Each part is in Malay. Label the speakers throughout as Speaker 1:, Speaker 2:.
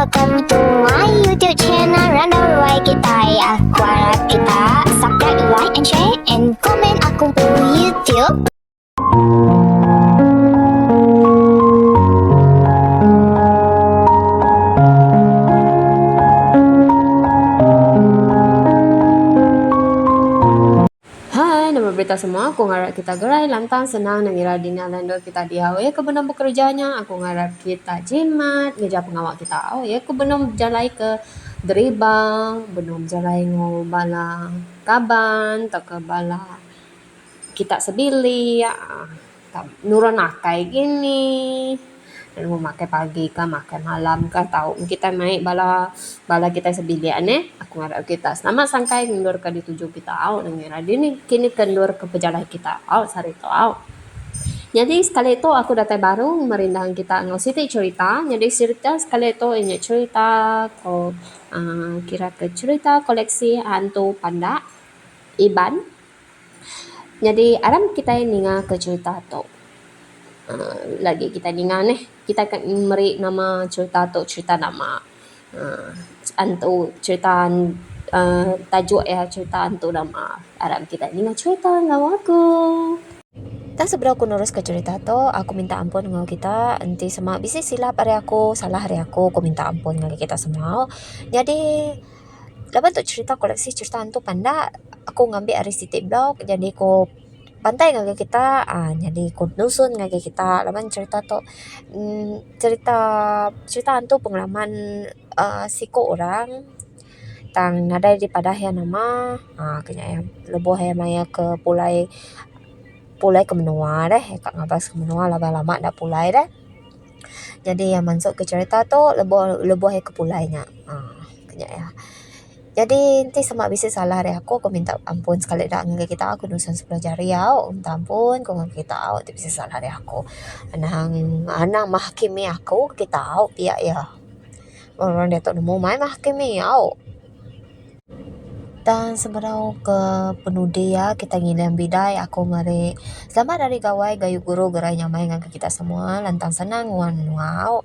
Speaker 1: welcome to my YouTube channel Random Roy kita ya. Aku harap kita subscribe, like, and share, and comment aku di YouTube.
Speaker 2: Berita semua, aku ngarap kita gerai lantang senang nangira dina lando kita diawe ke benam bekerjanya. Aku ngarap kita jimat ngeja pengawak kita ya ke benam jalai ke deribang benam jalai ngobala kaban tak ke bala kita sebili ya nuran akai gini dan mau makan pagi kah makan malam kah tahu kita naik bala kita sebilian aku ngarap kita selamat sangkai ngendur ke dituju kita out nengira dini kini kendur ke pejalan kita out sari itu out. Jadi sekali itu aku datang baru merindang kita ngositi cerita. Jadi cerita sekali itu ini cerita ko kira ke cerita koleksi hantu panda Iban. Jadi aram kita ninga ke cerita tu. Lagi kita ninga kita akan meri nama cerita tu cerita nama hantu cerita tajuk cerita hantu nama aram kita ninga cerita nama aku. Tak sebelum aku nurus ke cerita tu, aku minta ampun dengan kita. Nanti semua bisa silap hari aku, salah hari aku minta ampun dengan kita semua. Jadi, lepas tu cerita koleksi cerita hantu panda, aku ngambil dari City Blog. Jadi, aku pantai dengan kita. Jadi, aku nusun dengan kita. Lepas cerita tu, cerita hantu pengalaman siko orang. Tang nada di padahya nama, kanya lebuh yang maya ke pulai ke menua kak ngabas ke menua lama-lama dah pulai dah. Jadi yang masuk ke cerita tu lebuh ke pulainya. Kenya ya. Jadi nanti sama bisa salah hari aku minta ampun sekali dah dengan kita aku nusan 10 jari minta ampun kau dengan kita nanti bisa salah hari aku. Anang mahakimi aku kita pihak ya. Orang dia tak nemu main mahakimi Dan seberau ke penudi ya kita ngilang bidai aku mari selamat dari gawai gayu guru gerai nyamai dengan kita semua lantang senang wow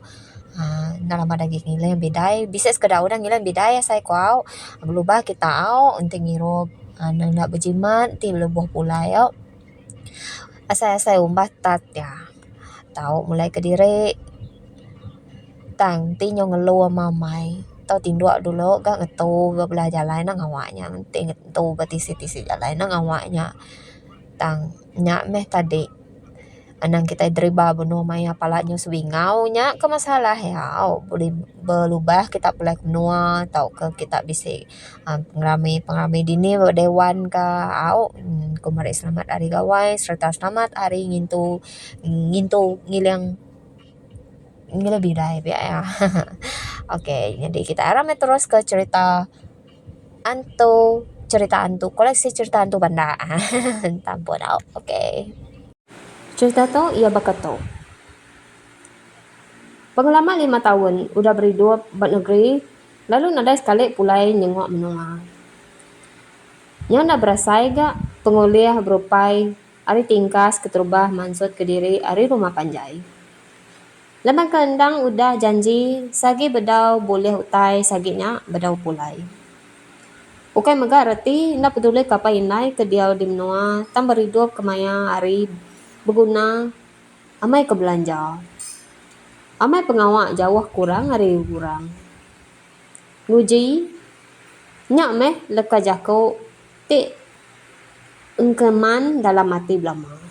Speaker 2: dalam ada ngilang bidai bisa sekedar orang ngilang bidai saya kau berubah kita untuk ngirup nak berjimat ti lebuh pula saya umbat tat ya tahu mulai ke diri tang ti nyong ngelu mamai tau tinduk dulu gak ngetu gak belah jalan nang awaknya nanti ngetu gak tisi jalan nang awaknya tang nyak meh tadi anang kita deriba benuh maya palanya swingau nyak ke masalah ya boleh berubah kita pulai benua tau ke kita bisa pengrami dini dewan ke kemarin selamat hari gawai serta selamat hari ngintu ngilang bidai ya. Oke, jadi kita arahnya terus ke cerita hantu koleksi cerita hantu banda. Tampun Oke. Cerita tu ia bakato. Pengalaman 5 tahun udah berhidup di negeri, lalu nada sekali pulai nyengok menua. Yang nak berasai gak penguliah berupai ari tingkas keterubah mansut ke diri ari rumah panjai. Lepas kendang udah janji sagi bedau boleh utai saginya bedau pulai. Ukai megah reti nak peduli kapa inai ke diau di menua tam berhidup kemaya hari berguna amai ke belanja. Amai pengawak jauh kurang hari kurang. Nguji nyak meh leka jako ti engkeman dalam mati belama.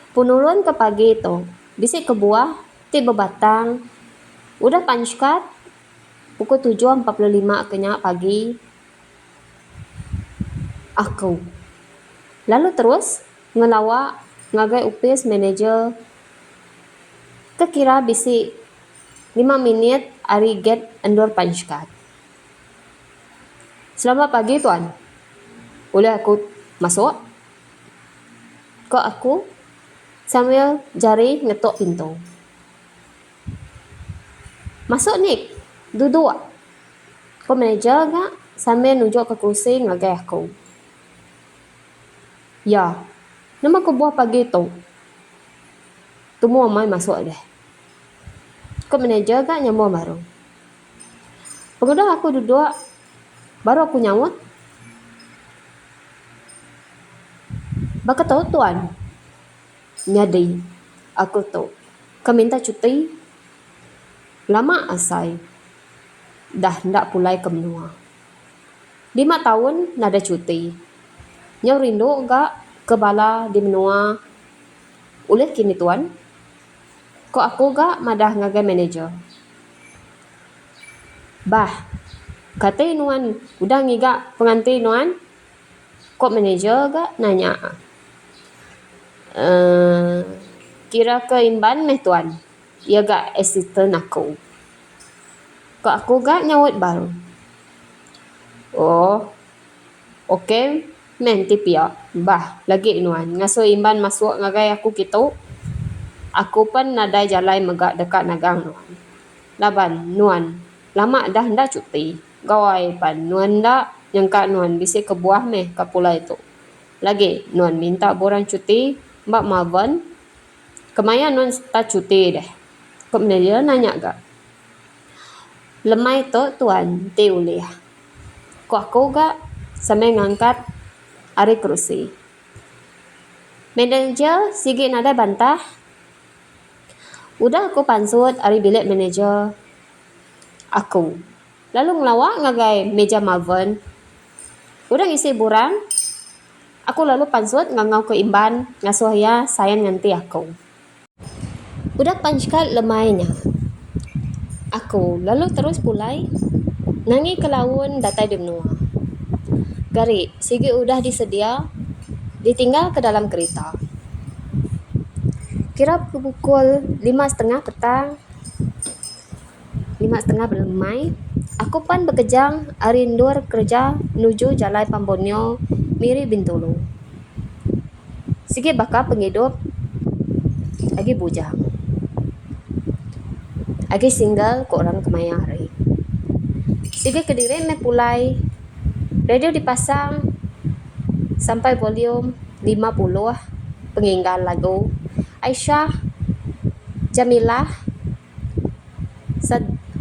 Speaker 2: Penurun ke pagi itu, bisik ke buah, tiba batang, udah panjkat, pukul 7.45 kenyak pagi, aku. Lalu terus, ngelawak, ngagai upis manager, kekira bisik 5 minit ari get endor panjkat. Selamat pagi tuan, boleh aku masuk? Kok aku? Sambil jari ngetok pintu. Masuk Nick, duduk. Kau manager gak? Sambil nunjuk ke kursi ngagai aku. Ya, nama aku buah pagi tu. Temu amai masuk deh. Kok manager gak nyambung baru. Pengudah aku duduk, baru aku nyawut. Baka tahu tuan. Nyadai, aku tahu. Kau minta cuti. Lama asai. Dah ndak pulai ke menua. 5 tahun nada cuti. Nyau rindu gak ke bala di menua. Uleh kini tuan. Kok aku gak madah ngagai manager. Bah, kata nuan, udah ngigak pengantin nuan. Kok manager gak nanya. Kira ke imban meh tuan. Ia gak assistant aku. Kok aku gak nyawut baru. Oh, okey, menti pia. Bah, lagi nuan. Ngaso imban masuk ngagai aku gitu. Aku pun nadai jalai megak dekat nagang nuan. Laban, nuan. Lama dah ndak cuti. Gawai pan nuan ndak nyangka nuan bisa ke buah meh ke pula itu. Lagi, nuan minta borang cuti. Mbak Marvin. Kemaya nuan tak cuti deh. Kok manager nanya gak? Lemai tu tuan ti ulih. Kok aku gak sampai ngangkat ari kerusi. Manager sige nada bantah. Udah aku pansut ari bilik manager aku. Lalu ngelawak ngagai meja Marvin. Udah ngisi borang. Aku lalu pansut ngangau ke imban ngasuh ya sayang nanti aku. Udah panchkat lemainya. Aku lalu terus pulai nangi ke laun datai di menua. Gari, sige udah disedia, ditinggal ke dalam kereta. Kira pukul 5:30 petang, 5:30 berlemai, aku pan bekejang arindur kerja nuju Jalai Pambonyo, miri Bintulu. Sige baka penghidup, lagi bujang. Lagi single ke orang kemaya hari. Sige Kediri me pulai. Radio dipasang sampai volume 50 penginggal lagu Aisyah, Jamilah,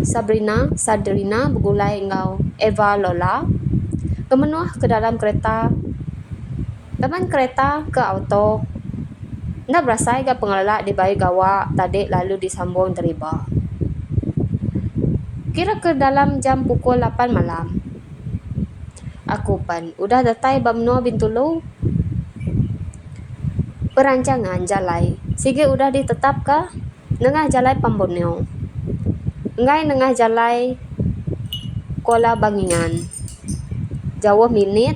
Speaker 2: Sadrina bergulai engau Eva Lola. Kemenuh ke dalam kereta. Teman kereta ke auto. Ndak berasai ke pengelak di bayi gawak tadi lalu disambung teriba. Kira ke dalam jam pukul 8 malam. Aku pan udah datai Bamno Bintulu. Perancangan jalai. Sige udah ditetap ke nengah Jalai Pambonyo. Ngai nengah Jalai Kuala Bangingan. Jauh minit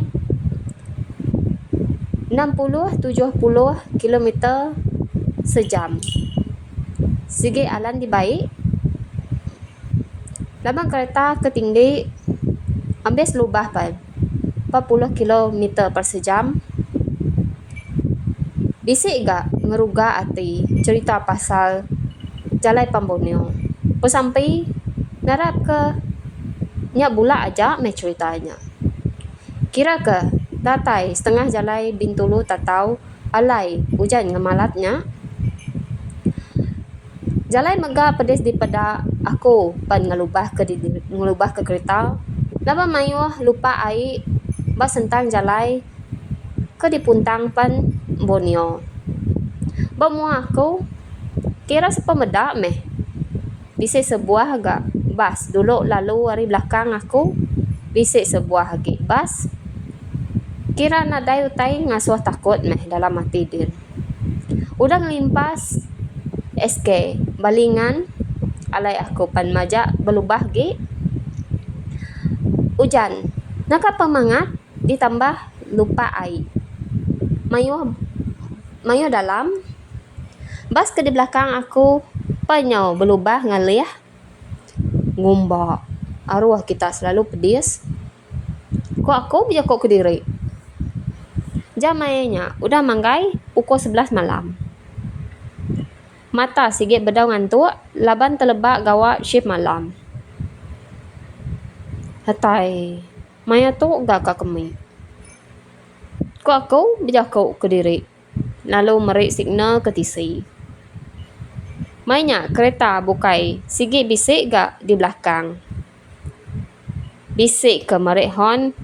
Speaker 2: 60-70 km sejam. Sige alan di baik. Labang kereta ketinggi ambes lubah pan 40 km per sejam. Bisik gak ngeruga hati cerita pasal Jalai Pambonyo. Pesampai narap ke nyak bula aja meh ceritanya. Kira ke datai setengah Jalai Bintulu tatau alai hujan ngemalatnya. Jalai mega pedes di pada aku pan ngelubah ke kereta. Laba mayuh lupa ai ba sentang Jalai ke dipuntang pan Bonio. Ba mua aku kira sepemeda meh. Bisa sebuah agak bas dulu lalu hari belakang aku bisa sebuah lagi bas. Kira nadai utai ngasuh takut meh dalam hati dir. Udah ngelimpas SK balingan alai aku pan majak berubah ge. Hujan. Naka pemangat ditambah lupa ai. Mayo dalam. Bas ke di belakang aku penyau berubah ngalih. Ngumba. Arwah kita selalu pedis. Kok aku bija kok Kediri. Jam mainnya udah manggai pukul 11 malam. Mata sigit bedau ngantuk, laban telebak gawak shift malam. Hatai, maya tu gak kami. Kok aku bija kok Kediri. Lalu merik signal ke TC. Mainnya kereta bukai. Sigi bisik gak di belakang. Bisik ke merik hon.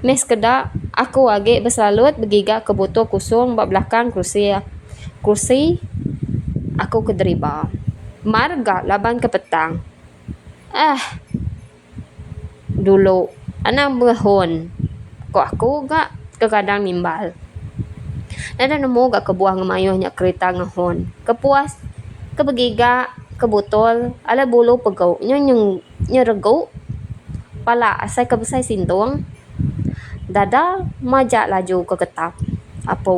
Speaker 2: Mes kedak aku agak bersalut bergigak ke botol kosong bak belakang kursi. Aku ke deriba. Marga laban ke petang. Dulu anak berhon. Kok aku gak ke kadang nimbal. Nada nemu gak kebuah ngemayuhnya kereta ngehon. Kepuas kebegiga ke botol ala bulu pegau nyeregu pala asai kebesai sintung dada majak laju ke ketap apa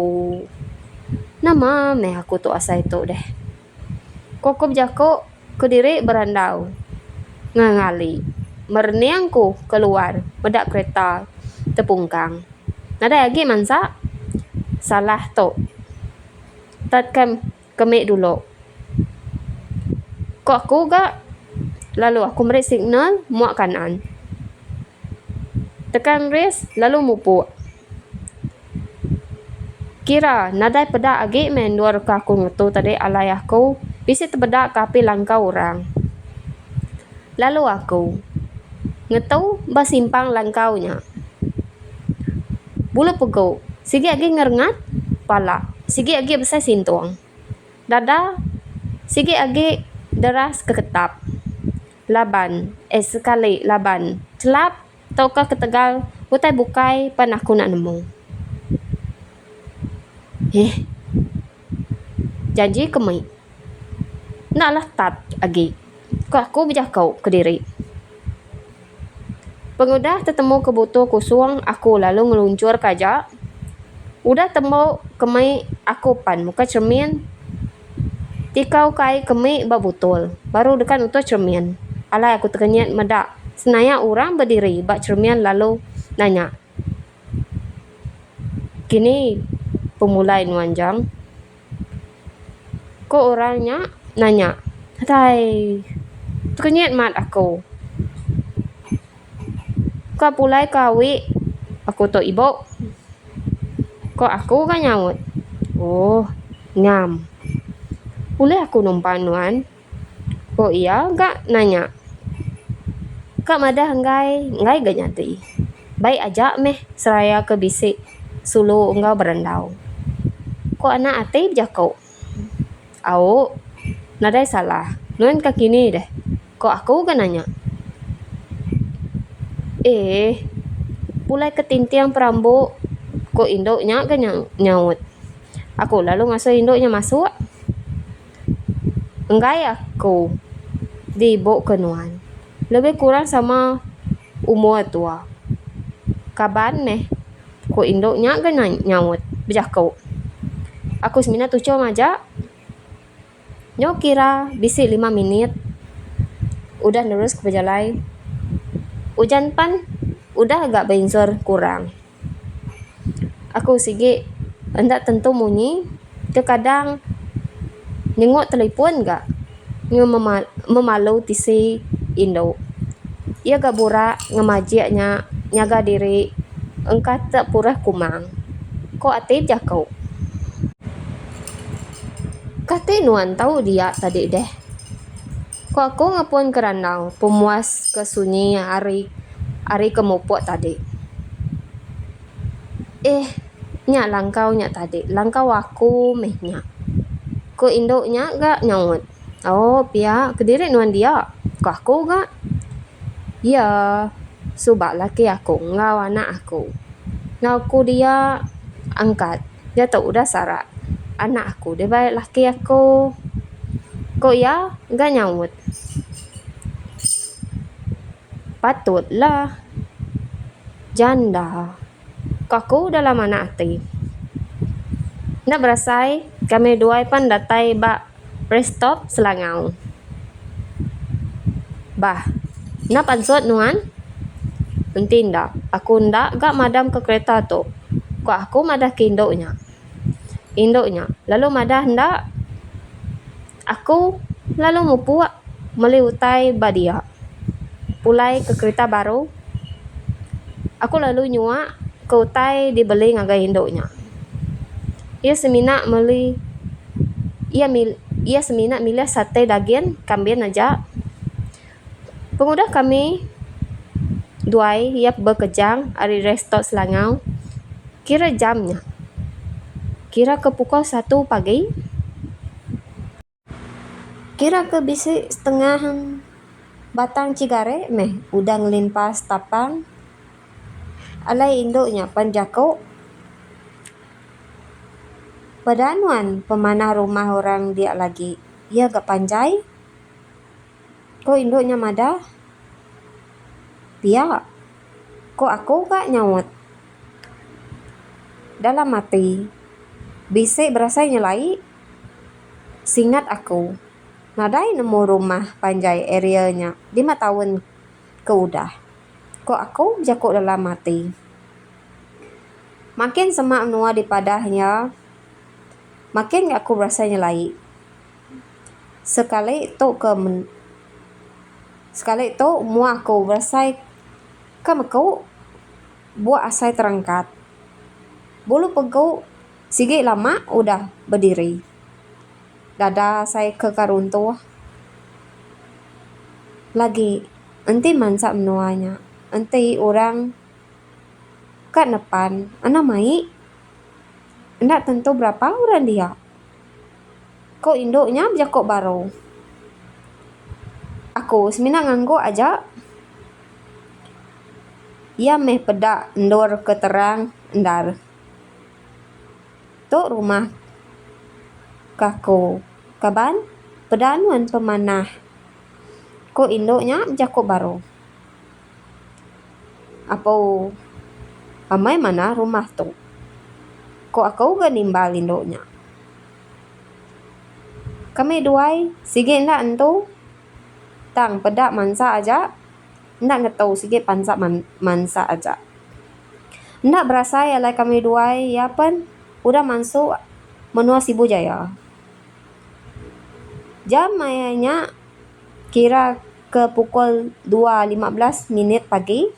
Speaker 2: nama meh aku tu asai tu deh kokop jako ke diri berandau ngangali merniangku keluar bedak kereta tepungkang nada lagi mansa salah tu tatkan kemik dulu kok aku gak lalu aku beri signal muak kanan tekan res lalu mupuk kira nadai pedak agi men dua reka aku ngutu tadi alai aku bisa terbedak kapi langkau orang lalu aku ngetu basimpang langkaunya bulu pegau sigi agi ngerengat pala sigi agi besar sintuang dada sigi agi deras ke ketap laban sekali laban celap tauka ketegal utai bukai pan aku nak nemu janji kemai naklah tat agi kok aku berjakau ke diri pengudah tertemu ke botol kosong aku lalu ngeluncur kajak udah temu kemai aku pan muka cermin tikau kai kemik bak botol. Baru dekat untuk cermin. Alai aku terkenyat medak. Senaya orang berdiri bak cermin lalu nanya. Kini pemulai nuanjang. Kok orangnya nanya. Hai. Terkenyat mat aku. Kau pulai kawi. Aku tu ibu. Kok aku kan nyaut. Oh, ngam. Boleh aku numpang nuan? Kok iya gak nanya? Kak madah ngai gak nyati. Baik aja meh seraya ke bisik sulu engkau berendau. Kok anak atib jakau? Au, nadai salah. Nuan kaki ni deh. Kok aku gak nanya? Pulai ketintiang perambuk. Kok induknya gak nyaut? Aku lalu ngasuh induknya masuk. Enggai aku dibok ke nuan. Lebih kurang sama umur tua. Kaban meh. Ko induknya ke nyaut. Berjakau. Aku semina tujuh aja. Nyo kira bisi 5 minit. Udah terus ke berjalai. Hujan pan. Udah agak bensor kurang. Aku sigi. Hendak tentu munyi. Terkadang nengok telefon gak? Memalu tisi Indo. Ia gak burak ngemajiaknya nyaga diri. Engkau tak purah kumang. Kok atib jakau? Kata nuan tahu dia tadi deh. Kok aku ngapun keranau. Pemuas kesunyi hari kemupuk tadi. Nyak langkau nyak tadi. Langkau aku mehnya. Ko induknya gak nyaut. Oh, pia kediri nuan dia. Ko aku gak? Ya, subak laki aku. Ngau anak aku. Ngau ku dia angkat. Dia tak udah sarak. Anak aku dia baik laki aku. Ko ya gak nyaut. Patutlah. Janda. Ko aku dalam anak hati. Nak berasai kami dua pan datai bak restop Selangau. Bah, nak pansut nuan? Enti ndak. Aku ndak gak madam ke kereta tu. Kok aku madah ke induknya. Lalu madah ndak. Aku lalu mupuak meliutai badia. Pulai ke kereta baru. Aku lalu nyuak ke utai dibeli ngagai induknya. Ia semina meli ia ia seminat milih sate daging kambing aja. Pengudah kami duai ia berkejang ari resto Selangau. Kira jamnya. Kira ke pukul 1 pagi. Kira ke bisi setengah batang cigare meh udang limpas tapang. Alai induknya panjako. Padanuan pemanah rumah orang dia lagi. Ia gak panjai. Ko induknya mada. Pia. Ko aku gak nyawut. Dalam mati. Bisik berasa nyelai. Singat aku. Nadai nemu rumah panjai areanya 5 tahun ke udah. Kok aku jakuk dalam mati. Makin semak menua di padahnya, makin aku berasa nyelai. Sekali itu mua aku berasa aku buat asai terangkat. Bulu pegu sige lama udah berdiri. Dada saya ke karuntuh. Lagi, enti mansa menuanya. Enti orang kat depan. Anak mai. Ndak tentu berapa orang dia. Kok induknya jakok baru. Aku semina nganggo aja. Ia meh pedak endor keterang endar. Tok rumah kako kaban pedanuan pemanah. Ko induknya jakok baru. Apa amai mana rumah tu. Ko aku gak nimbal induknya. Kami duai sige ndak entu. Tang pedak mansa aja. Ndak ngetau sige pansa mansa aja. Ndak berasa ya lai kami duai ya pen udah masuk menua Sibu Jaya. Jam mayanya kira ke pukul 2.15 minit pagi.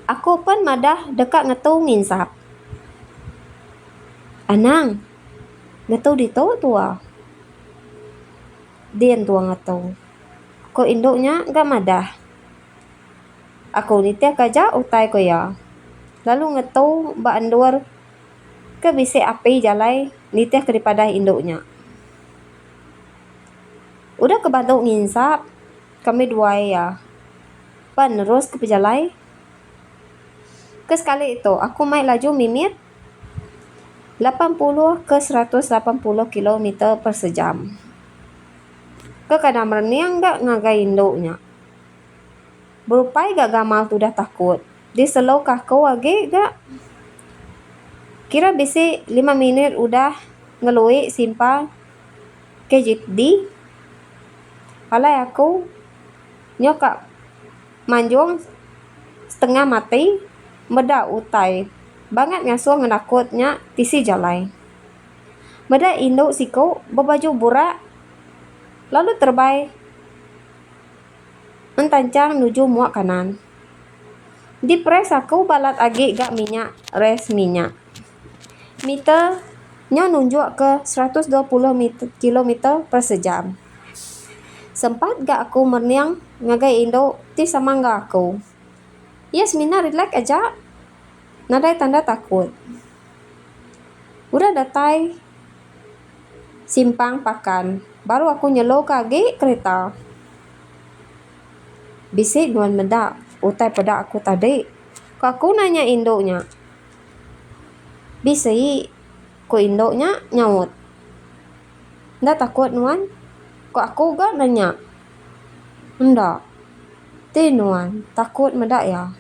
Speaker 2: Aku pun madah dekat ngetu nginsap. Anang, ngetu dito tua. Dian tua ngetu. Ko induknya gak madah. Aku nitia kaja utai ko ya. Lalu ngetu ba andur ke bisi api jalai nitia daripada induknya. Udah kebantu nginsap, kami dua ya. Penerus ke pejalai. Kesekali itu, aku main laju mimit 80 ke 180 km per sejam. Ke kadang merniang gak ngagai induknya. Berupai gak gamal tu dah takut. Di selau kaku lagi gak. Kira bisi 5 menit udah ngelui simpang ke jeep di. Alai aku nyokak manjung setengah mati meda utai banget ngasuh ngenakutnya tisi jalai. Meda induk siku berbaju burak lalu terbai mentancang nuju muak kanan. Di pres aku balat agi gak minyak res minyak. Meter nya nunjuk ke 120 km per sejam. Sempat gak aku merniang ngagai induk ti sama gak aku. Yes, mina relax aja. Nadai tanda takut. Udah datai simpang pakan. Baru aku nyelo kagi kereta. Bisik duan medak. Utai pedak aku tadi. Kok aku nanya induknya. Bisik. Ko induknya nyaut. Ndak takut nuan. Kok aku gak nanya? Ndak. Ti nuan, takut medak ya.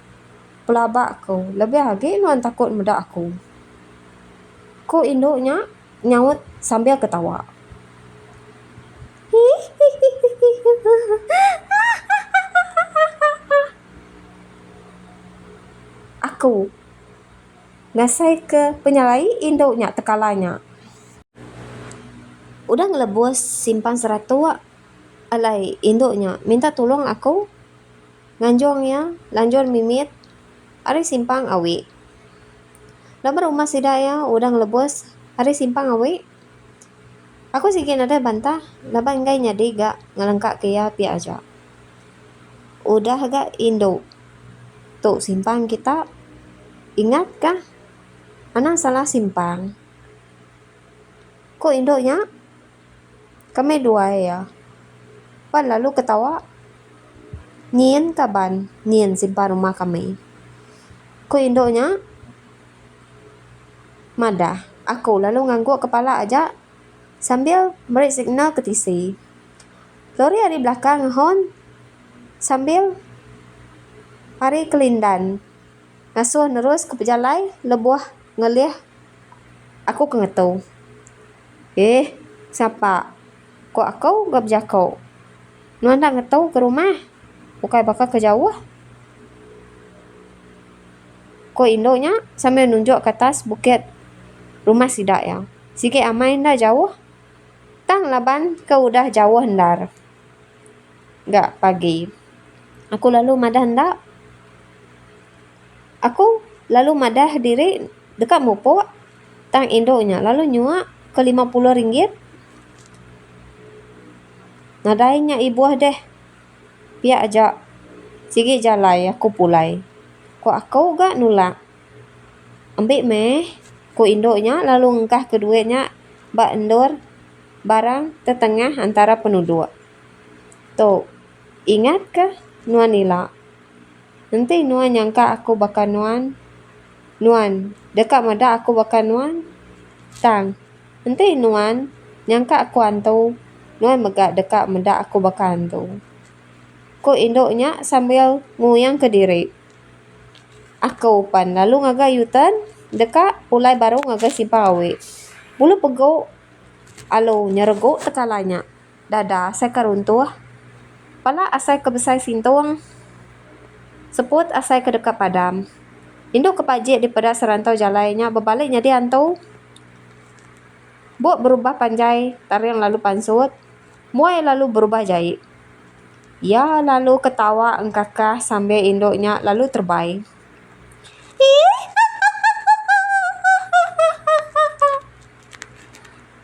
Speaker 2: Pelabak aku. Lebih lagi nuan takut medak aku. Ko induknya nyaut sambil ketawa. Aku ngasai ke penyalai induknya tekalanya. Udah ngelebus simpan 100 alai induknya minta tolong aku nganjong ya lanjut mimit ari simpang awi. Lamar rumah sidaya udah ngelebus ari simpang awi. Aku sikit ada bantah, laban gai nyadi gak ngelengkak kaya pi aja. Udah gak Indo. Tuh simpang kita, ingat kah? Ana salah simpang. Kok Indonya? Kami dua ya. Pan lalu ketawa. Nien kaban, nien simpang rumah kami. Kok Indonya? Madah. Aku lalu ngangguk kepala aja sambil beri signal ke TC. Lori dari belakang hon sambil hari kelindan. Ngasuh nerus ke pejalai lebuah ngelih. Aku kengetau. Siapa? Kok aku gak berjakau? Nuan tak ngetau ke rumah. Bukai bakal ke jauh. Kok Indonya sambil nunjuk ke atas bukit rumah sidak ya. Sikit amai dah jauh. Tang laban ke udah jauh hendar. Gak pagi. Aku lalu madah hendak. Aku lalu madah diri dekat mupuk. Tang Indonya lalu nyuak ke RM50. Nadainya ibu deh. Pihak aja. Sikit jalai aku pulai. Kok aku gak nolak. Ambil meh. Kok Indonya lalu ngkah keduanya bak endor barang tetengah antara penduduk. Tuh, ingat ke Nuan Nila? Nanti Nuan nyangka aku bakal Nuan. Nuan, dekat mada aku bakal Nuan. Tang, nanti Nuan nyangka aku antu. Nuan megak dekat mada aku bakal antu. Kok Indonya sambil nguyang ke diri. Aku pan lalu ngaga yutan dekat pulai baru ngaga simpang awe. Bulu pegok alo nyerego tekalanya. Dada saya keruntuh. Pala asai ke besai sintung. Seput asai ke dekat padam. Induk kepajik di pada serantau jalainya berbaliknya di antau. Buat berubah panjai, tarian lalu pansut. Muai lalu berubah jahit. Ya lalu ketawa engkakah sambil induknya lalu terbaik.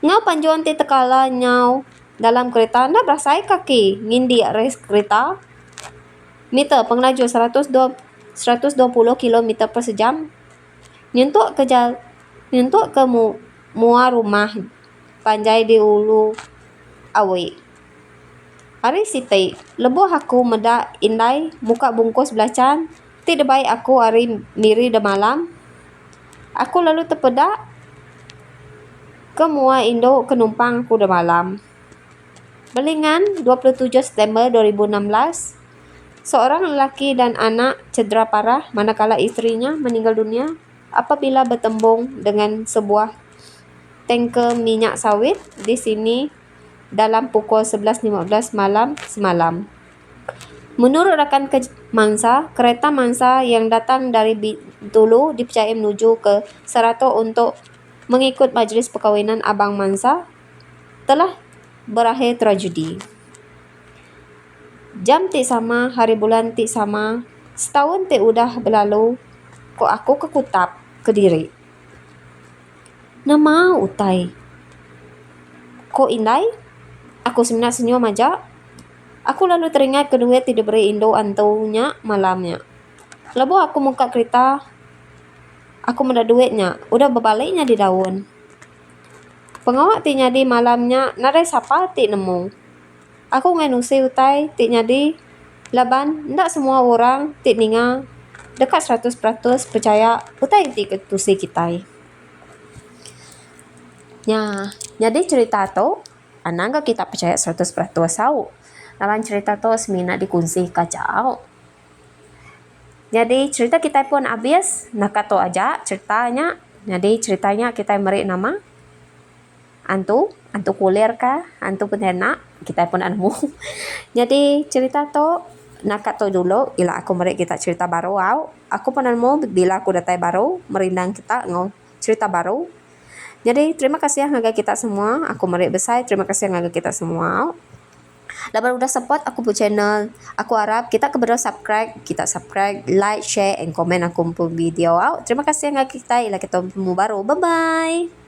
Speaker 2: Ngau panjuan ti tekala nyau dalam kereta anda berasai kaki ngindi res kereta. Meter pengelaju 120 km per sejam. Nyentuk ke mua rumah panjai di ulu awi. Hari siti lebuh aku meda indai muka bungkus belacan. Tidak baik aku hari miri de malam. Aku lalu terpedak ke mua Indo kenumpang aku de malam. Belingan 27 September 2016. Seorang lelaki dan anak cedera parah manakala istrinya meninggal dunia apabila bertembung dengan sebuah tangker minyak sawit di sini dalam pukul 11.15 malam semalam. Menurut rakan mangsa, kereta mangsa yang datang dari Bintulu dipercayai menuju ke Serato untuk mengikut majlis perkahwinan abang mangsa telah berakhir tragedi. Jam tik sama, hari bulan tik sama, setahun tik udah berlalu, kok aku kekutap ke diri. Nama utai. Kok indai? Aku seminat senyum aja. Aku lalu teringat kedua tidak beri Indo antaunya malamnya. Lebu aku muka kereta. Aku menda duitnya. Udah berbaliknya di daun. Pengawak ti nyadi malamnya. Nadai siapa ti nemu. Aku nganusi utai ti nyadi. Laban, ndak semua orang ti ninga. Dekat 100% percaya utai ti ketusi kitai. Jadi cerita tu. Anangga kita percaya 100% sau. Dalam cerita tu semina dikunci kacau. Jadi cerita kita pun habis. Nak tu aja ceritanya. Jadi ceritanya kita beri nama. Antu kulir kah? Antu pentenak. Kita pun anmu. Jadi cerita tu nak tu dulu. Ila aku beri kita cerita baru. Aku pun anmu bila aku datai baru. Merindang kita ngau cerita baru. Jadi terima kasih ngaga kita semua. Aku beri besar. Terima kasih ngaga kita semua. Laban udah support aku pu channel. Aku harap kita keberdua subscribe. Kita subscribe, like, share, and comment aku pu video. Terima kasih ngaga kita. Ila kita baru. Bye-bye.